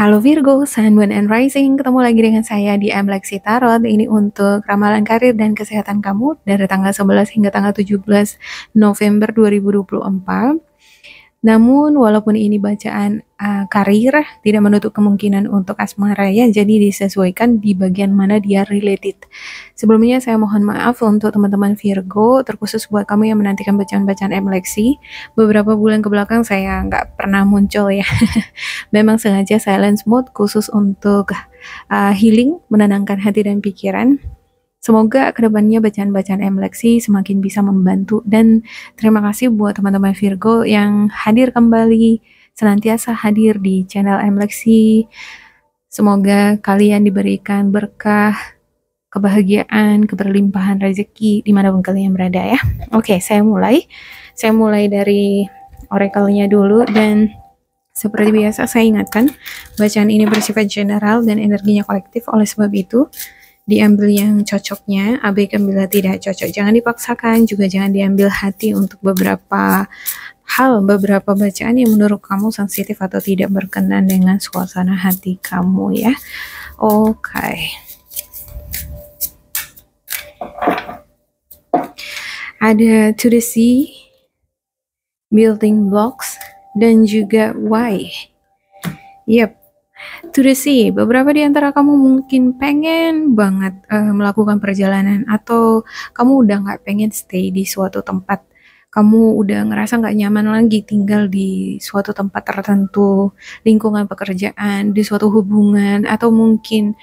Halo Virgo, Sun, Moon, and Rising. Ketemu lagi dengan saya di Amlexi Tarot. Ini untuk ramalan karir dan kesehatan kamu dari tanggal 11 hingga tanggal 17 November 2024. Namun, walaupun ini bacaan karir, tidak menutup kemungkinan untuk asmara ya, jadi disesuaikan di bagian mana dia related. Sebelumnya saya mohon maaf untuk teman-teman Virgo, terkhusus buat kamu yang menantikan bacaan-bacaan Amlexi. Beberapa bulan kebelakang saya nggak pernah muncul ya. Memang sengaja silence mode khusus untuk healing, menenangkan hati dan pikiran. Semoga kedepannya bacaan-bacaan Amlexi semakin bisa membantu, dan terima kasih buat teman-teman Virgo yang hadir kembali, senantiasa hadir di channel Amlexi. Semoga kalian diberikan berkah, kebahagiaan, keberlimpahan rezeki dimanapun kalian berada ya. Oke, saya mulai. Saya mulai dari oracle-nya dulu, dan seperti biasa saya ingatkan, bacaan ini bersifat general dan energinya kolektif, oleh sebab itu diambil yang cocoknya, abaikan bila tidak cocok. Jangan dipaksakan, juga jangan diambil hati untuk beberapa hal, beberapa bacaan yang menurut kamu sensitif atau tidak berkenan dengan suasana hati kamu ya. Oke. Ada To The Sea, Building Blocks, dan juga Why. Yep. To the sea, beberapa di antara kamu mungkin pengen banget melakukan perjalanan, atau kamu udah nggak pengen stay di suatu tempat. Kamu udah ngerasa nggak nyaman lagi tinggal di suatu tempat tertentu, lingkungan pekerjaan, di suatu hubungan, atau mungkin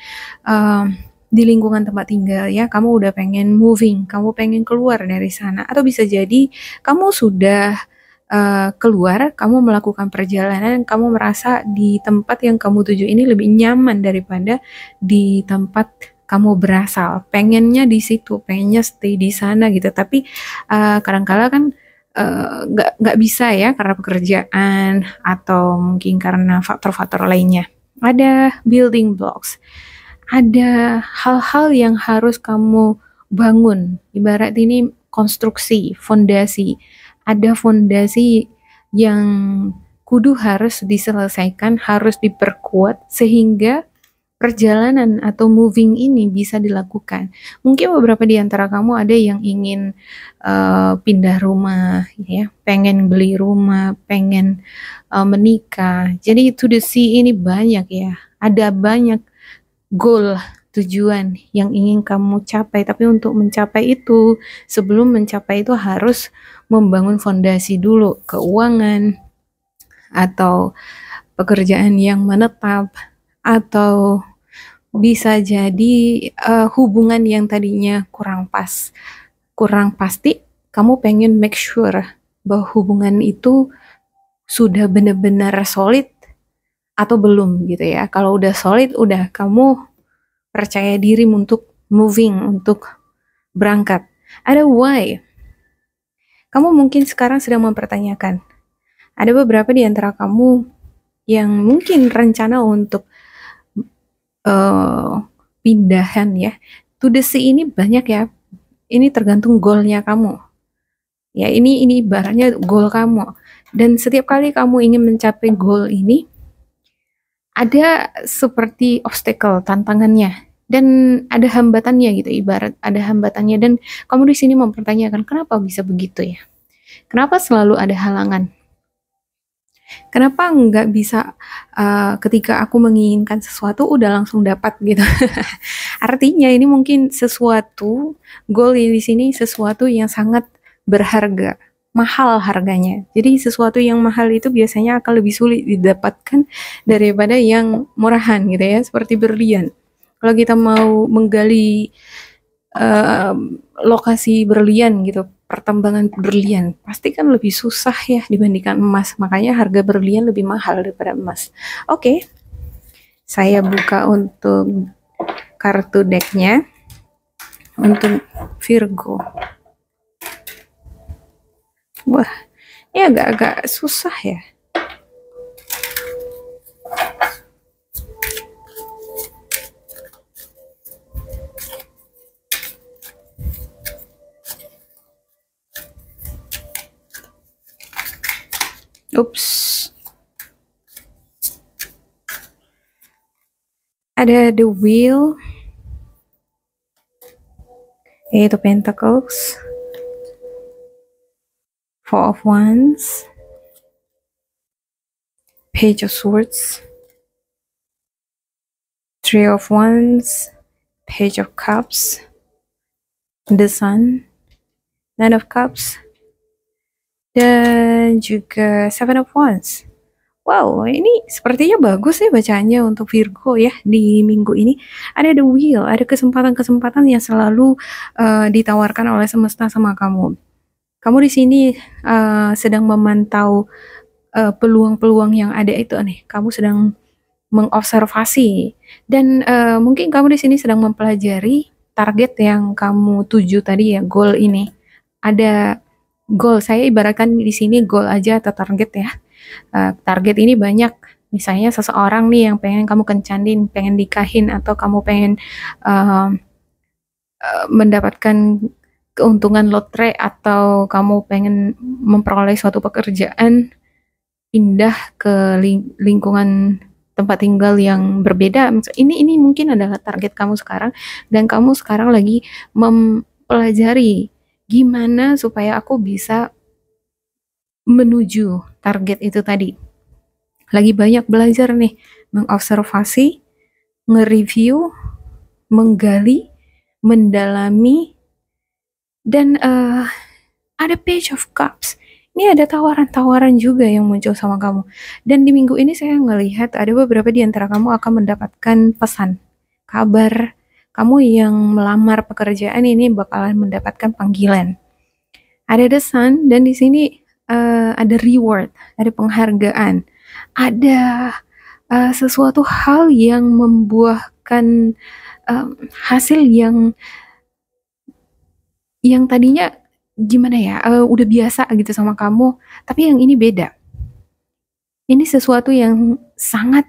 di lingkungan tempat tinggal ya. Kamu udah pengen moving, kamu pengen keluar dari sana, atau bisa jadi kamu sudah keluar, kamu melakukan perjalanan, kamu merasa di tempat yang kamu tuju ini lebih nyaman daripada di tempat kamu berasal. Pengennya di situ, pengennya stay di sana gitu. Tapi kadang-kala kan nggak bisa ya, karena pekerjaan atau mungkin karena faktor-faktor lainnya. Ada building blocks, ada hal-hal yang harus kamu bangun. Ibarat ini konstruksi, fondasi. Ada fondasi yang kudu harus diselesaikan, harus diperkuat sehingga perjalanan atau moving ini bisa dilakukan. Mungkin beberapa di antara kamu ada yang ingin pindah rumah, ya, pengen beli rumah, pengen menikah. Jadi To The Sea ini banyak ya, ada banyak goal, tujuan yang ingin kamu capai. Tapi untuk mencapai itu, sebelum mencapai itu harus membangun fondasi dulu, keuangan atau pekerjaan yang menetap, atau bisa jadi hubungan yang tadinya kurang pas, kurang pasti, kamu pengen make sure bahwa hubungan itu sudah benar-benar solid atau belum gitu ya. Kalau udah solid, udah kamu percaya diri untuk moving, untuk berangkat. Ada why. Kamu mungkin sekarang sedang mempertanyakan, ada beberapa di antara kamu yang mungkin rencana untuk pindahan ya. To the sea ini banyak ya. Ini tergantung goalnya kamu. Ya, ini ibaratnya goal kamu. Dan setiap kali kamu ingin mencapai goal ini, ada seperti obstacle, tantangannya. Dan ada hambatannya gitu, ibarat ada hambatannya. Dan kamu di sini mempertanyakan, kenapa bisa begitu ya? Kenapa selalu ada halangan? Kenapa nggak bisa ketika aku menginginkan sesuatu udah langsung dapat gitu? Artinya ini mungkin sesuatu, goal di sini sesuatu yang sangat berharga, mahal harganya. Jadi sesuatu yang mahal itu biasanya akan lebih sulit didapatkan daripada yang murahan gitu ya, seperti berlian. Kalau kita mau menggali lokasi berlian gitu, pertambangan berlian, pasti kan lebih susah ya dibandingkan emas. Makanya harga berlian lebih mahal daripada emas. Oke, saya buka untuk kartu decknya untuk Virgo. Wah, ini agak-agak susah ya. Ups. Ada the wheel, yaitu pentacles, four of wands, page of swords, three of wands, page of cups, the sun, nine of cups, dan juga seven of wands. Wow, ini sepertinya bagus ya bacaannya untuk Virgo ya di minggu ini. Ada the wheel, ada kesempatan-kesempatan yang selalu ditawarkan oleh semesta sama kamu. Kamu di sini sedang memantau peluang-peluang yang ada itu nih. Kamu sedang mengobservasi dan mungkin kamu di sini sedang mempelajari target yang kamu tuju tadi ya, goal ini. Ada goal, saya ibaratkan di sini goal aja atau target ya. Target ini banyak, misalnya seseorang nih yang pengen kamu kencanin, pengen nikahin, atau kamu pengen mendapatkan keuntungan lotre, atau kamu pengen memperoleh suatu pekerjaan pindah ke lingkungan tempat tinggal yang berbeda. Ini mungkin adalah target kamu sekarang, dan kamu sekarang lagi mempelajari gimana supaya aku bisa menuju target itu tadi. Lagi banyak belajar nih, mengobservasi, nge-review, menggali, mendalami, dan ada page of cups. Ini ada tawaran-tawaran juga yang muncul sama kamu. Dan di minggu ini saya ngelihat ada beberapa di antara kamu akan mendapatkan pesan, kabar, kamu yang melamar pekerjaan ini bakalan mendapatkan panggilan. Ada the sun, dan di sini ada reward, ada penghargaan, ada sesuatu hal yang membuahkan hasil yang tadinya gimana ya, udah biasa gitu sama kamu, tapi yang ini beda. Ini sesuatu yang sangat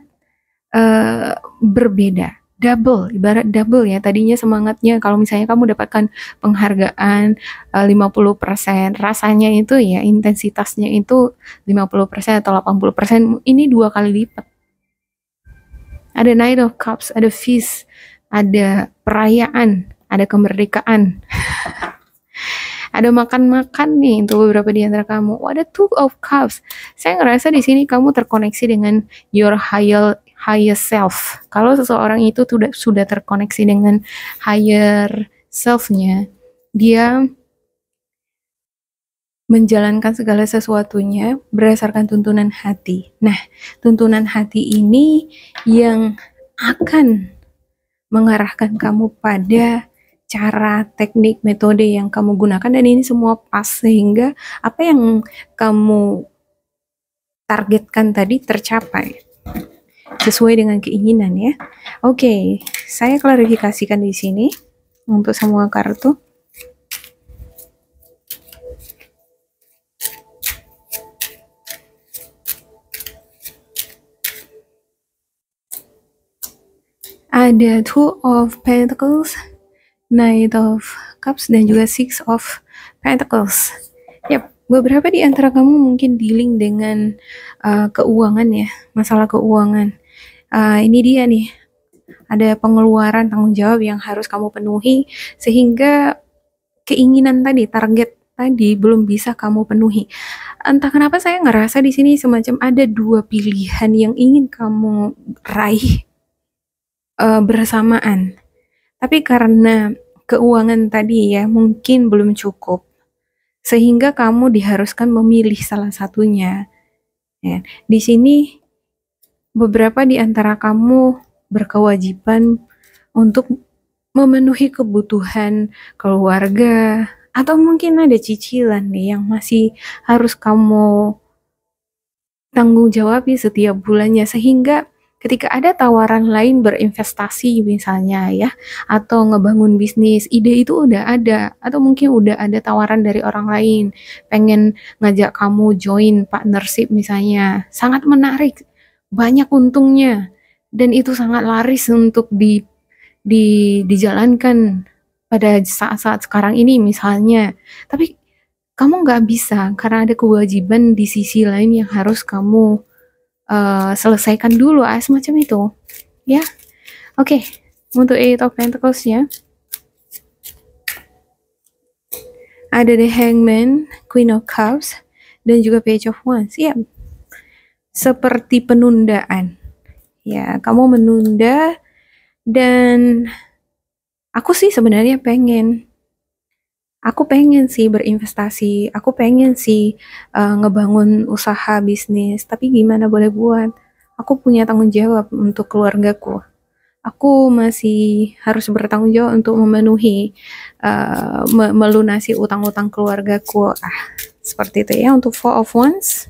berbeda. Double, ibarat double ya. Tadinya semangatnya kalau misalnya kamu dapatkan penghargaan 50%, rasanya itu ya intensitasnya itu 50% atau 80%, ini 2 kali lipat. Ada Knight of Cups, ada feast, ada perayaan, ada kemerdekaan. Ada makan-makan nih untuk beberapa di antara kamu. Ada Two of Cups. Saya ngerasa di sini kamu terkoneksi dengan your higher self. Kalau seseorang itu sudah terkoneksi dengan higher self-nya, dia menjalankan segala sesuatunya berdasarkan tuntunan hati. Nah, tuntunan hati ini yang akan mengarahkan kamu pada cara, teknik, metode yang kamu gunakan, dan ini semua pas sehingga apa yang kamu targetkan tadi tercapai sesuai dengan keinginan ya. Oke, saya klarifikasikan di sini untuk semua kartu. Ada Two of Pentacles, Knight of Cups, dan juga Six of Pentacles. Yap, beberapa di antara kamu mungkin dealing dengan keuangan ya, masalah keuangan. Ini dia nih, ada pengeluaran tanggung jawab yang harus kamu penuhi, sehingga keinginan tadi, target tadi belum bisa kamu penuhi. Entah kenapa saya ngerasa di sini semacam ada 2 pilihan yang ingin kamu raih bersamaan. Tapi karena keuangan tadi ya mungkin belum cukup, sehingga kamu diharuskan memilih salah satunya. Ya, di sini beberapa di antara kamu berkewajiban untuk memenuhi kebutuhan keluarga, atau mungkin ada cicilan nih yang masih harus kamu tanggung jawab setiap bulannya, sehingga ketika ada tawaran lain berinvestasi misalnya ya, atau ngebangun bisnis, ide itu udah ada, atau mungkin udah ada tawaran dari orang lain, pengen ngajak kamu join partnership misalnya, sangat menarik, banyak untungnya, dan itu sangat laris untuk dijalankan pada saat-saat sekarang ini misalnya. Tapi kamu nggak bisa karena ada kewajiban di sisi lain yang harus kamu selesaikan dulu, semacam itu ya. Oke, untuk Eight of Pentacles-nya ada The Hangman, Queen of Cups, dan juga Page of Wands. Ya, seperti penundaan. Ya, kamu menunda, dan aku sih sebenarnya aku pengen sih berinvestasi, aku pengen sih ngebangun usaha bisnis, tapi gimana boleh buat? Aku punya tanggung jawab untuk keluargaku. Aku masih harus bertanggung jawab untuk memenuhi, melunasi utang-utang keluargaku. Seperti itu ya untuk Four of Wands.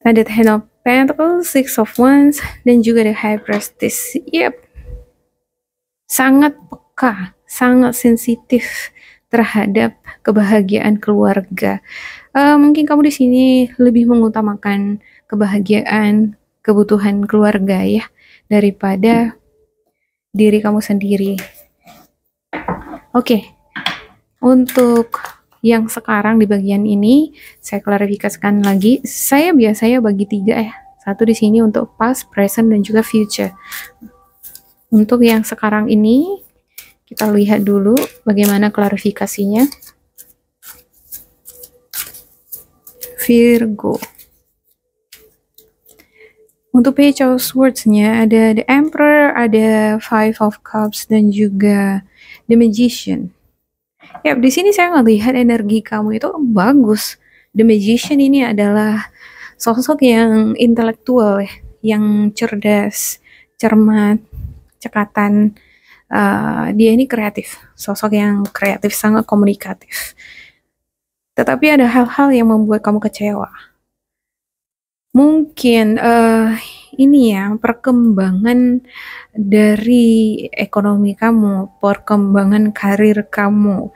Ada Ten of Pentacles, Six of Wands, dan juga The High Priestess. Yep, sangat peka, sangat sensitif terhadap kebahagiaan keluarga. Mungkin kamu di sini lebih mengutamakan kebahagiaan, kebutuhan keluarga ya, daripada diri kamu sendiri. Oke, untuk yang sekarang di bagian ini saya klarifikasikan lagi. Saya biasanya bagi 3 ya. Satu di sini untuk past, present, dan juga future. Untuk yang sekarang ini kita lihat dulu bagaimana klarifikasinya. Virgo. Untuk Page of Swords-nya ada The Emperor, ada Five of Cups, dan juga The Magician. Ya, di sini saya ngelihat energi kamu itu bagus. The Magician ini adalah sosok yang intelektual, yang cerdas, cermat, cekatan. Dia ini kreatif, sosok yang kreatif, sangat komunikatif. Tetapi ada hal-hal yang membuat kamu kecewa. Mungkin ini ya, perkembangan dari ekonomi kamu, perkembangan karir kamu.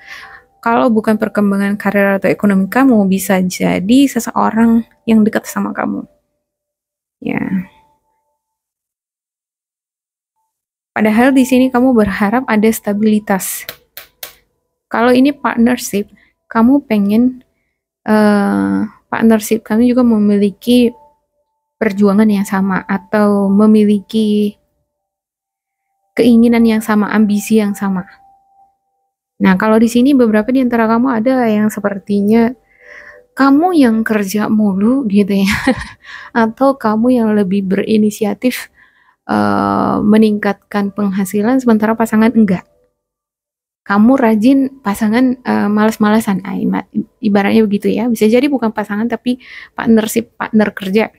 Kalau bukan perkembangan karir atau ekonomi kamu, bisa jadi seseorang yang dekat sama kamu. Ya. Padahal di sini kamu berharap ada stabilitas. Kalau ini partnership, kamu pengen partnership kamu juga memiliki perjuangan yang sama atau memiliki keinginan yang sama, ambisi yang sama. Nah, kalau di sini beberapa di antara kamu ada yang sepertinya kamu yang kerja mulu gitu ya, atau kamu yang lebih berinisiatif meningkatkan penghasilan sementara pasangan enggak. Kamu rajin, pasangan malas-malasan. Ibaratnya begitu ya. Bisa jadi bukan pasangan tapi partnership, partner kerja.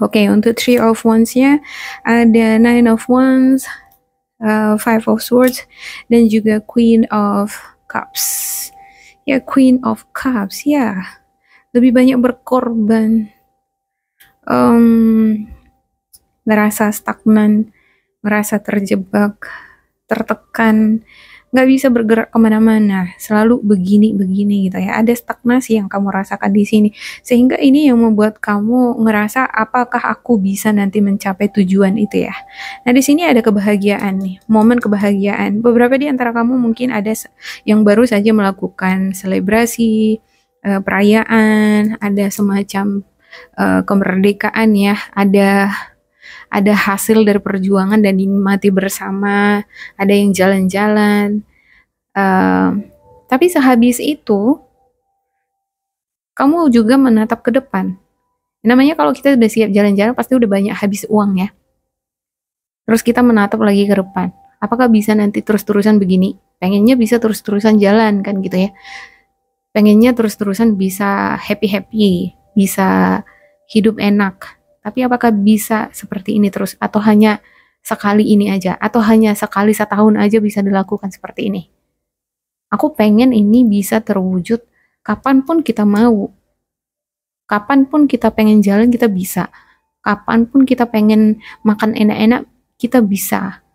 Oke, untuk Three of Wands-nya ada Nine of Wands, Five of Swords, dan juga Queen of Cups. Ya, Queen of Cups, ya. Lebih banyak berkorban. Ngerasa stagnan, merasa terjebak, tertekan, nggak bisa bergerak kemana-mana, selalu begini-begini gitu ya. Ada stagnasi yang kamu rasakan di sini, sehingga ini yang membuat kamu ngerasa apakah aku bisa nanti mencapai tujuan itu ya. Nah, di sini ada kebahagiaan nih, momen kebahagiaan. Beberapa di antara kamu mungkin ada yang baru saja melakukan selebrasi, perayaan, ada semacam kemerdekaan ya, ada hasil dari perjuangan dan dinikmati bersama, ada yang jalan-jalan. Tapi sehabis itu, kamu juga menatap ke depan. Namanya kalau kita udah siap jalan-jalan, pasti udah banyak habis uang ya. Terus kita menatap lagi ke depan. Apakah bisa nanti terus-terusan begini? Pengennya bisa terus-terusan jalan kan gitu ya. Pengennya terus-terusan bisa happy-happy, bisa hidup enak. Tapi apakah bisa seperti ini terus? Atau hanya sekali ini aja? Atau hanya sekali setahun aja bisa dilakukan seperti ini? Aku pengen ini bisa terwujud kapanpun kita mau. Kapanpun kita pengen jalan, kita bisa. Kapanpun kita pengen makan enak-enak, kita bisa.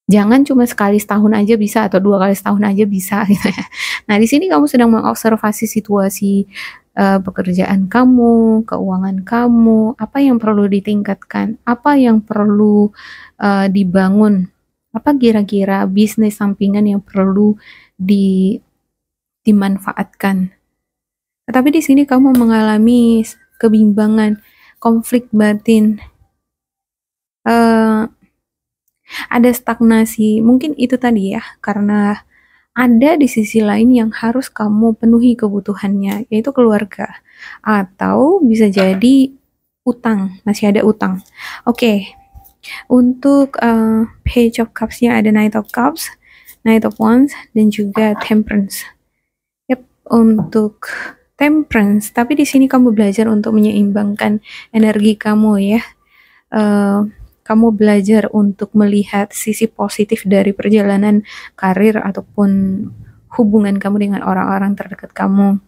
Jangan cuma sekali setahun aja bisa, atau 2 kali setahun aja bisa. Gitu ya. Nah, di sini kamu sedang mengobservasi situasi pekerjaan kamu, keuangan kamu, apa yang perlu ditingkatkan, apa yang perlu dibangun, apa kira-kira bisnis sampingan yang perlu dimanfaatkan. Tetapi di sini kamu mengalami kebimbangan, konflik batin. eh, ada stagnasi. Mungkin itu tadi ya, karena ada di sisi lain yang harus kamu penuhi kebutuhannya, yaitu keluarga. Atau bisa jadi utang, masih ada utang. Oke, untuk Page of Cups-nya ada Knight of Cups, Knight of Wands, dan juga Temperance. Yep, untuk Temperance, tapi di sini kamu belajar untuk menyeimbangkan energi kamu ya. Kamu belajar untuk melihat sisi positif dari perjalanan karir ataupun hubungan kamu dengan orang-orang terdekat kamu.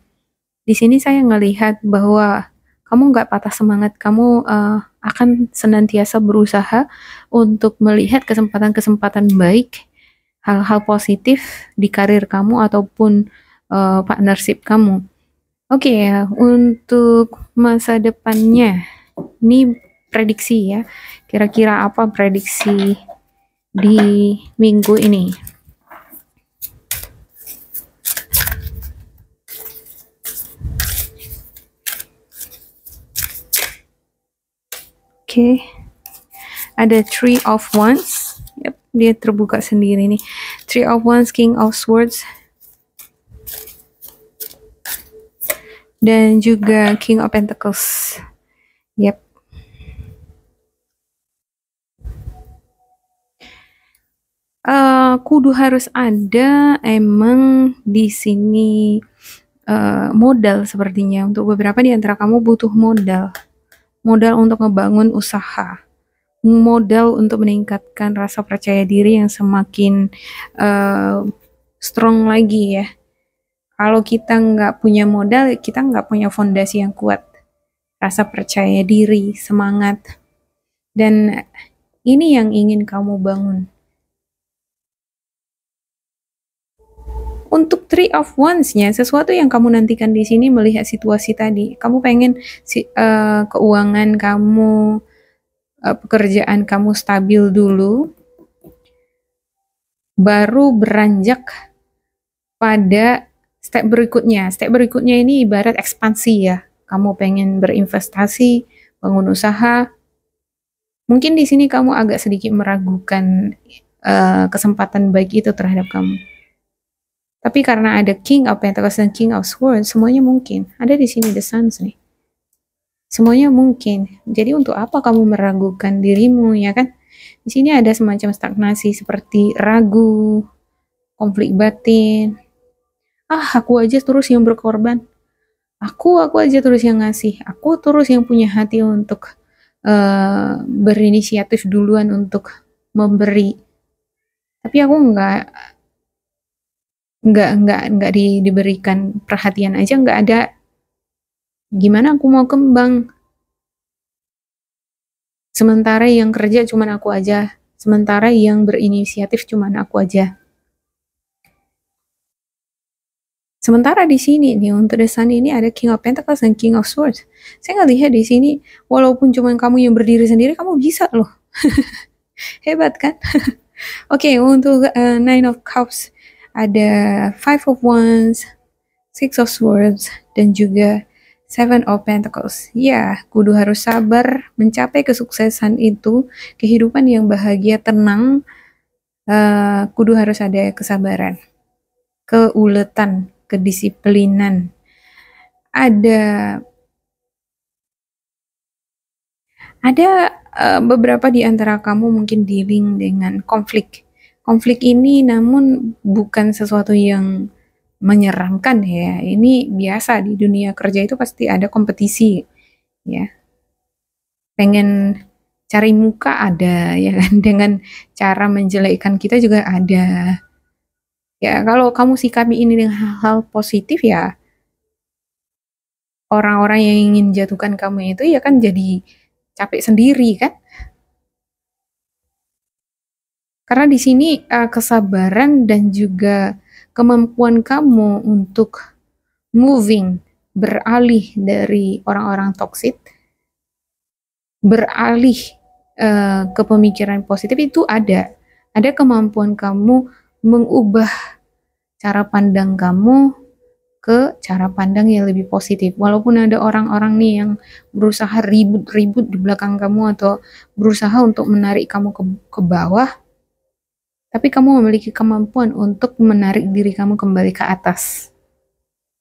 Di sini saya ngelihat bahwa kamu nggak patah semangat, kamu akan senantiasa berusaha untuk melihat kesempatan-kesempatan baik, hal-hal positif di karir kamu ataupun partnership kamu. Oke ya, untuk masa depannya, ini prediksi ya. Kira-kira apa prediksi di minggu ini? Oke. Ada Three of Wands. Yep, dia terbuka sendiri nih. Three of Wands, King of Swords. Dan juga King of Pentacles. Yep. Kudu harus ada emang di sini modal sepertinya. Untuk beberapa di antara kamu butuh modal. Modal untuk ngebangun usaha. Modal untuk meningkatkan rasa percaya diri yang semakin strong lagi ya. Kalau kita nggak punya modal, kita nggak punya fondasi yang kuat. Rasa percaya diri, semangat. Dan ini yang ingin kamu bangun. Untuk Three of Wands-nya, sesuatu yang kamu nantikan di sini melihat situasi tadi. Kamu pengen keuangan kamu, pekerjaan kamu stabil dulu, baru beranjak pada step berikutnya. Step berikutnya ini ibarat ekspansi ya. Kamu pengen berinvestasi, bangun usaha. Mungkin di sini kamu agak sedikit meragukan kesempatan baik itu terhadap kamu. Tapi karena ada King of Pentacles dan King of Swords, semuanya mungkin. Ada di sini The Sun nih. Semuanya mungkin. Jadi untuk apa kamu meragukan dirimu, ya kan? Di sini ada semacam stagnasi seperti ragu, konflik batin. Aku aja terus yang berkorban. Aku aja terus yang ngasih. Aku terus yang punya hati untuk berinisiatif duluan untuk memberi. Tapi aku nggak diberikan perhatian aja, nggak ada. Gimana aku mau kembang? Sementara yang kerja cuman aku aja, sementara yang berinisiatif cuman aku aja. Sementara di sini nih untuk The Sun ini ada King of Pentacles dan King of Swords. Saya ngelihat di sini walaupun cuman kamu yang berdiri sendiri, kamu bisa loh. Hebat kan? Oke, untuk Nine of Cups ada Five of Wands, Six of Swords, dan juga Seven of Pentacles. Ya, kudu harus sabar mencapai kesuksesan itu, kehidupan yang bahagia, tenang, kudu harus ada kesabaran, keuletan, kedisiplinan. Ada beberapa di antara kamu mungkin dealing dengan konflik. Konflik ini namun bukan sesuatu yang menyeramkan ya. Ini biasa di dunia kerja itu pasti ada kompetisi ya. Pengen cari muka ada ya kan, dengan cara menjelekkan kita juga ada. Ya kalau kamu sikapi ini dengan hal-hal positif ya, orang-orang yang ingin jatuhkan kamu itu ya kan jadi capek sendiri kan. Karena di sini kesabaran dan juga kemampuan kamu untuk moving, beralih dari orang-orang toksik, beralih ke pemikiran positif itu ada. Ada kemampuan kamu mengubah cara pandang kamu ke cara pandang yang lebih positif. Walaupun ada orang-orang nih yang berusaha ribut-ribut di belakang kamu atau berusaha untuk menarik kamu ke bawah, tapi kamu memiliki kemampuan untuk menarik diri kamu kembali ke atas.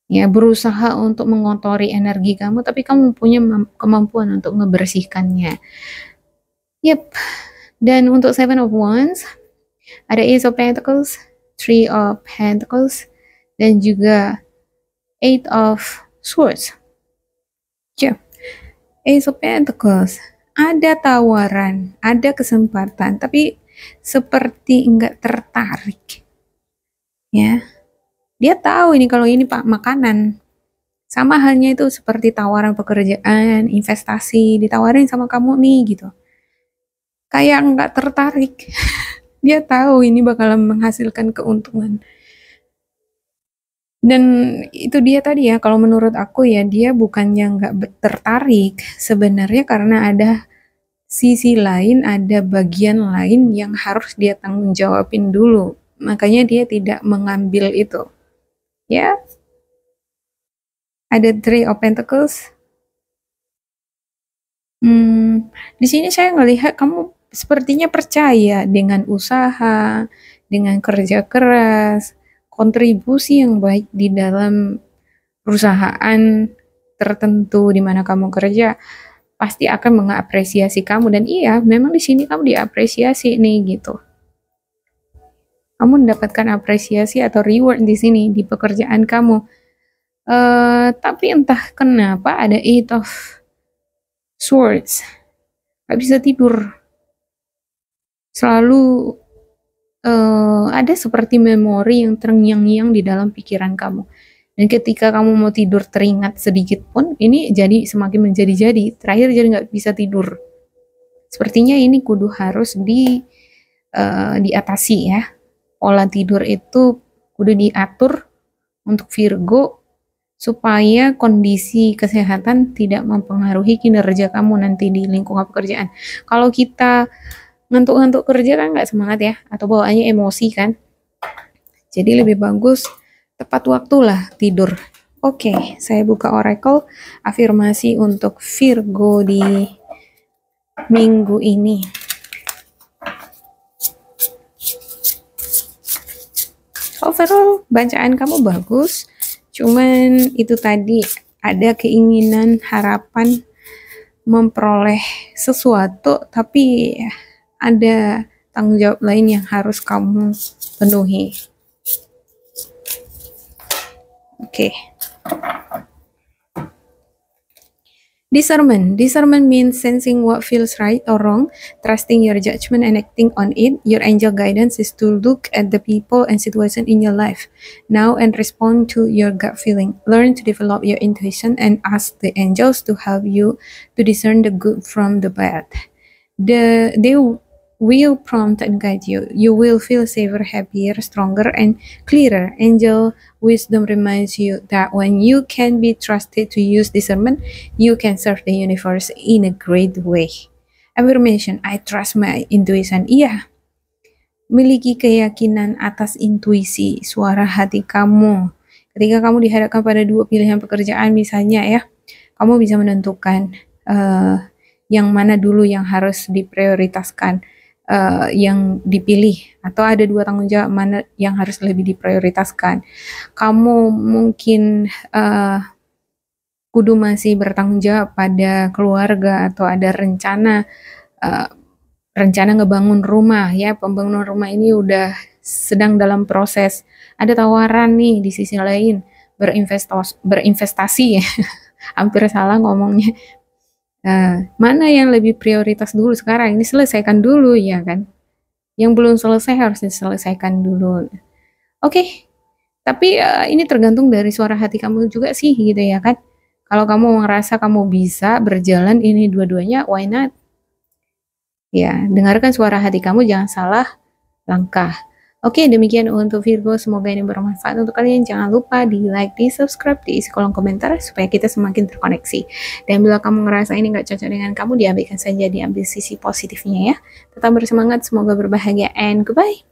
Ya, berusaha untuk mengotori energi kamu, tapi kamu punya kemampuan untuk ngebersihkannya. Yep. Dan untuk Seven of Wands, ada Ace of Pentacles, Three of Pentacles, dan juga Eight of Swords. Yep. Ace of Pentacles, ada tawaran, ada kesempatan, tapi seperti enggak tertarik. Ya. Dia tahu ini kalau ini Pak makanan. Sama halnya itu seperti tawaran pekerjaan, investasi, ditawarin sama kamu nih gitu. Kayak nggak tertarik. Dia tahu ini bakalan menghasilkan keuntungan. Dan itu dia tadi ya, kalau menurut aku ya, dia bukannya nggak tertarik, sebenarnya karena ada sisi lain, ada bagian lain yang harus dia tanggung jawabin dulu. Makanya dia tidak mengambil itu. Ya, ada Three of Pentacles. Di sini saya ngelihat kamu sepertinya percaya dengan usaha, dengan kerja keras, kontribusi yang baik di dalam perusahaan tertentu di mana kamu kerja, pasti akan mengapresiasi kamu. Dan iya, memang di sini kamu diapresiasi nih gitu. Kamu mendapatkan apresiasi atau reward di sini di pekerjaan kamu. Tapi entah kenapa ada Eight of Swords. Gak bisa tidur. Selalu ada seperti memori yang terngiang-ngiang di dalam pikiran kamu. Dan ketika kamu mau tidur teringat sedikit pun, ini jadi semakin menjadi-jadi. Terakhir jadi nggak bisa tidur. Sepertinya ini kudu harus diatasi ya. Pola tidur itu kudu diatur untuk Virgo supaya kondisi kesehatan tidak mempengaruhi kinerja kamu nanti di lingkungan pekerjaan. Kalau kita ngantuk-ngantuk kerja kan nggak semangat ya, atau bawaannya emosi kan. Jadi lebih bagus tepat waktulah tidur. Oke, saya buka oracle afirmasi untuk Virgo di minggu ini. Overall, bacaan kamu bagus, cuman itu tadi ada keinginan, harapan memperoleh sesuatu, tapi ada tanggung jawab lain yang harus kamu penuhi. Oke. Discernment. Discernment means sensing what feels right or wrong, trusting your judgment and acting on it. Your angel guidance is to look at the people and situation in your life now and respond to your gut feeling. Learn to develop your intuition and ask the angels to help you to discern the good from the bad. They will prompt and guide you. You will feel safer, happier, stronger, and clearer. Angel wisdom reminds you that when you can be trusted to use discernment, you can serve the universe in a great way. Affirmation, I trust my intuition. Iya, miliki keyakinan atas intuisi, suara hati kamu. Ketika kamu dihadapkan pada dua pilihan pekerjaan misalnya ya, kamu bisa menentukan yang mana dulu yang harus diprioritaskan. Yang dipilih, atau ada dua tanggung jawab mana yang harus lebih diprioritaskan. Kamu mungkin kudu masih bertanggung jawab pada keluarga atau ada rencana ngebangun rumah ya, pembangunan rumah ini udah sedang dalam proses. Ada tawaran nih di sisi lain berinvestasi ya. Hampir salah ngomongnya. Mana yang lebih prioritas dulu sekarang? Ini selesaikan dulu ya kan. Yang belum selesai harus diselesaikan dulu. Oke. Tapi ini tergantung dari suara hati kamu juga sih gitu ya kan. Kalau kamu ngerasa kamu bisa berjalan ini dua-duanya, why not? Ya, dengarkan suara hati kamu, jangan salah langkah. Oke, demikian untuk Virgo. Semoga ini bermanfaat untuk kalian. Jangan lupa di like, di subscribe, diisi kolom komentar supaya kita semakin terkoneksi. Dan bila kamu ngerasa ini nggak cocok dengan kamu, diambilkan saja, diambil sisi positifnya ya. Tetap bersemangat, semoga berbahagia, and goodbye.